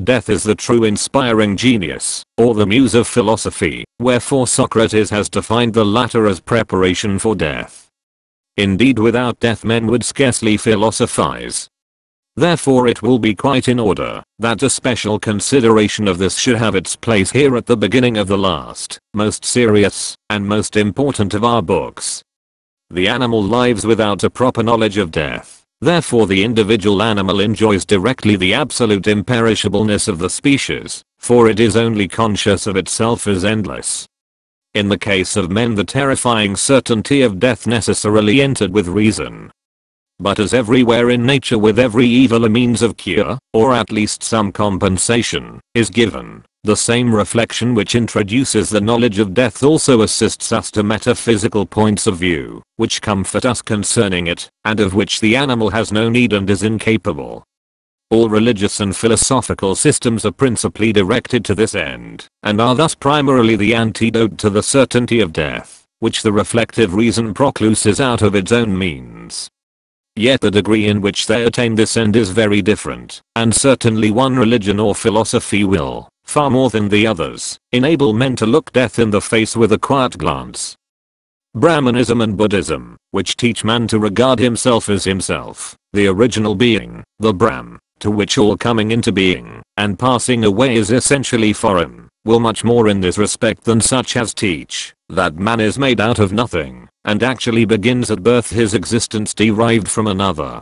Death is the true inspiring genius, or the muse of philosophy, wherefore Socrates has defined the latter as preparation for death. Indeed, without death men would scarcely philosophize. Therefore it will be quite in order that a special consideration of this should have its place here at the beginning of the last, most serious, and most important of our books. The animal lives without a proper knowledge of death. Therefore the individual animal enjoys directly the absolute imperishableness of the species, for it is only conscious of itself as endless. In the case of men, the terrifying certainty of death necessarily entered with reason. But as everywhere in nature, with every evil a means of cure, or at least some compensation, is given, the same reflection which introduces the knowledge of death also assists us to metaphysical points of view, which comfort us concerning it, and of which the animal has no need and is incapable. All religious and philosophical systems are principally directed to this end, and are thus primarily the antidote to the certainty of death, which the reflective reason procluses out of its own means. Yet the degree in which they attain this end is very different, and certainly one religion or philosophy will, far more than the others, enable men to look death in the face with a quiet glance. Brahmanism and Buddhism, which teach man to regard himself as himself, the original being, the Brahm, to which all coming into being and passing away is essentially foreign, will much more in this respect than such as teach that man is made out of nothing, and actually begins at birth his existence derived from another.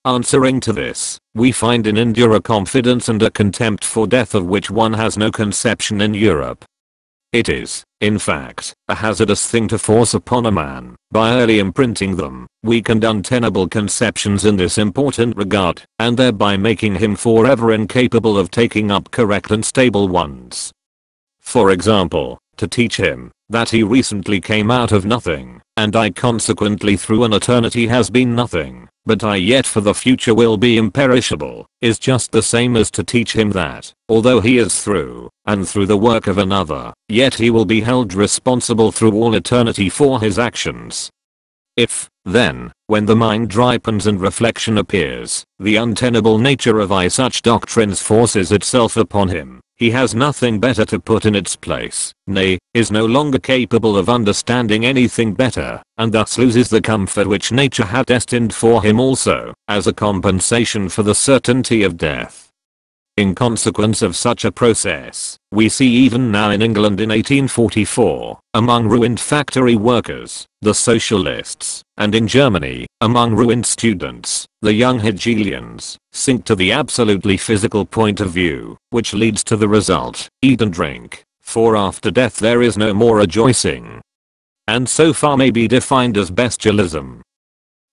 Answering to this, we find in India a confidence and a contempt for death of which one has no conception in Europe. It is, in fact, a hazardous thing to force upon a man, by early imprinting them, weak and untenable conceptions in this important regard, and thereby making him forever incapable of taking up correct and stable ones. For example, to teach him that he recently came out of nothing, and I consequently through an eternity has been nothing, but I yet for the future will be imperishable, is just the same as to teach him that, although he is through, and through the work of another, yet he will be held responsible through all eternity for his actions. If, then, when the mind ripens and reflection appears, the untenable nature of such doctrines forces itself upon him, he has nothing better to put in its place, nay, is no longer capable of understanding anything better, and thus loses the comfort which nature had destined for him also, as a compensation for the certainty of death. In consequence of such a process, we see even now in England in 1844, among ruined factory workers, the socialists, and in Germany, among ruined students, the young Hegelians, sink to the absolutely physical point of view, which leads to the result, eat and drink, for after death there is no more rejoicing. And so far may be defined as bestialism.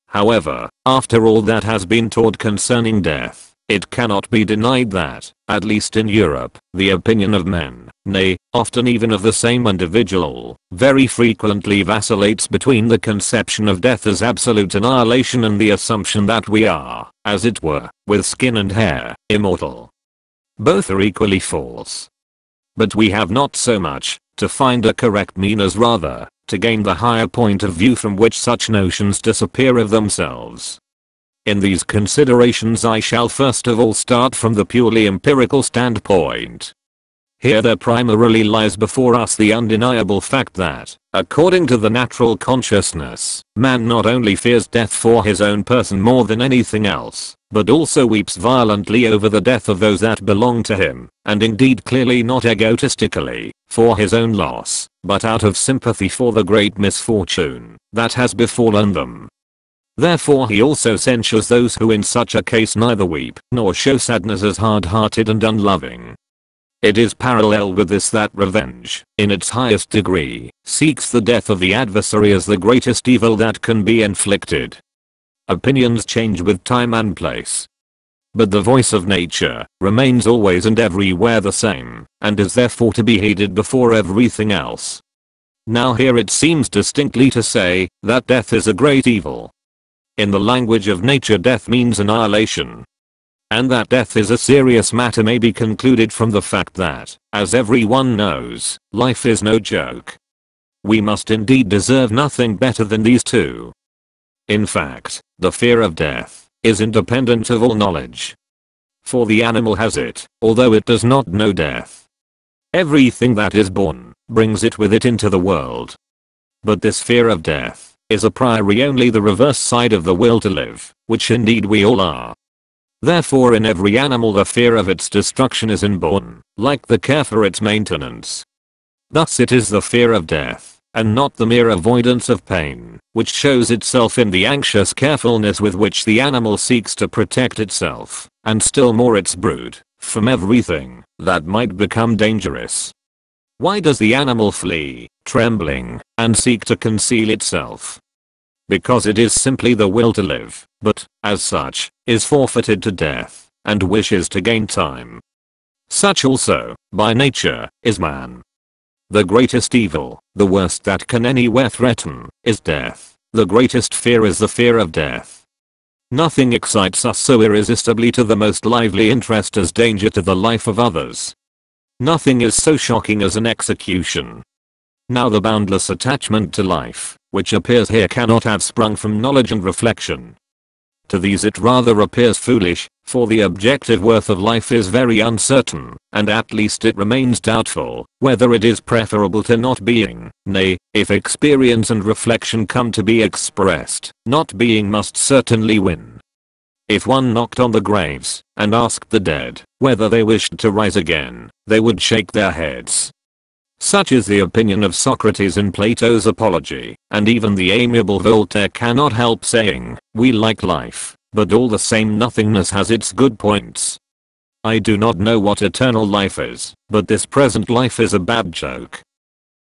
However, after all that has been taught concerning death, it cannot be denied that, at least in Europe, the opinion of men, nay, often even of the same individual, very frequently vacillates between the conception of death as absolute annihilation and the assumption that we are, as it were, with skin and hair, immortal. Both are equally false. But we have not so much to find a correct mean as rather to gain the higher point of view from which such notions disappear of themselves. In these considerations I shall first of all start from the purely empirical standpoint. Here there primarily lies before us the undeniable fact that, according to the natural consciousness, man not only fears death for his own person more than anything else, but also weeps violently over the death of those that belong to him, and indeed clearly not egotistically, for his own loss, but out of sympathy for the great misfortune that has befallen them. Therefore he also censures those who in such a case neither weep nor show sadness as hard-hearted and unloving. It is parallel with this that revenge, in its highest degree, seeks the death of the adversary as the greatest evil that can be inflicted. Opinions change with time and place, but the voice of nature remains always and everywhere the same, and is therefore to be heeded before everything else. Now here it seems distinctly to say that death is a great evil. In the language of nature death means annihilation. And that death is a serious matter may be concluded from the fact that, as everyone knows, life is no joke. We must indeed deserve nothing better than these two. In fact, the fear of death is independent of all knowledge. for the animal has it, although it does not know death. Everything that is born brings it with it into the world. But this fear of death is a priori only the reverse side of the will to live, which indeed we all are. Therefore in every animal the fear of its destruction is inborn, like the care for its maintenance. Thus it is the fear of death, and not the mere avoidance of pain, which shows itself in the anxious carefulness with which the animal seeks to protect itself, and still more its brood, from everything that might become dangerous. Why does the animal flee, trembling, and seek to conceal itself? Because it is simply the will to live, but, as such, is forfeited to death, and wishes to gain time. Such also, by nature, is man. The greatest evil, the worst that can anywhere threaten, is death. The greatest fear is the fear of death. Nothing excites us so irresistibly to the most lively interest as danger to the life of others. Nothing is so shocking as an execution. Now the boundless attachment to life, which appears here cannot have sprung from knowledge and reflection. To these it rather appears foolish, for the objective worth of life is very uncertain, and at least it remains doubtful whether it is preferable to not being, nay, if experience and reflection come to be expressed, not being must certainly win. If one knocked on the graves, and asked the dead whether they wished to rise again, they would shake their heads. Such is the opinion of Socrates in Plato's Apology, and even the amiable Voltaire cannot help saying, "We like life, but all the same nothingness has its good points." I do not know what eternal life is, but this present life is a bad joke.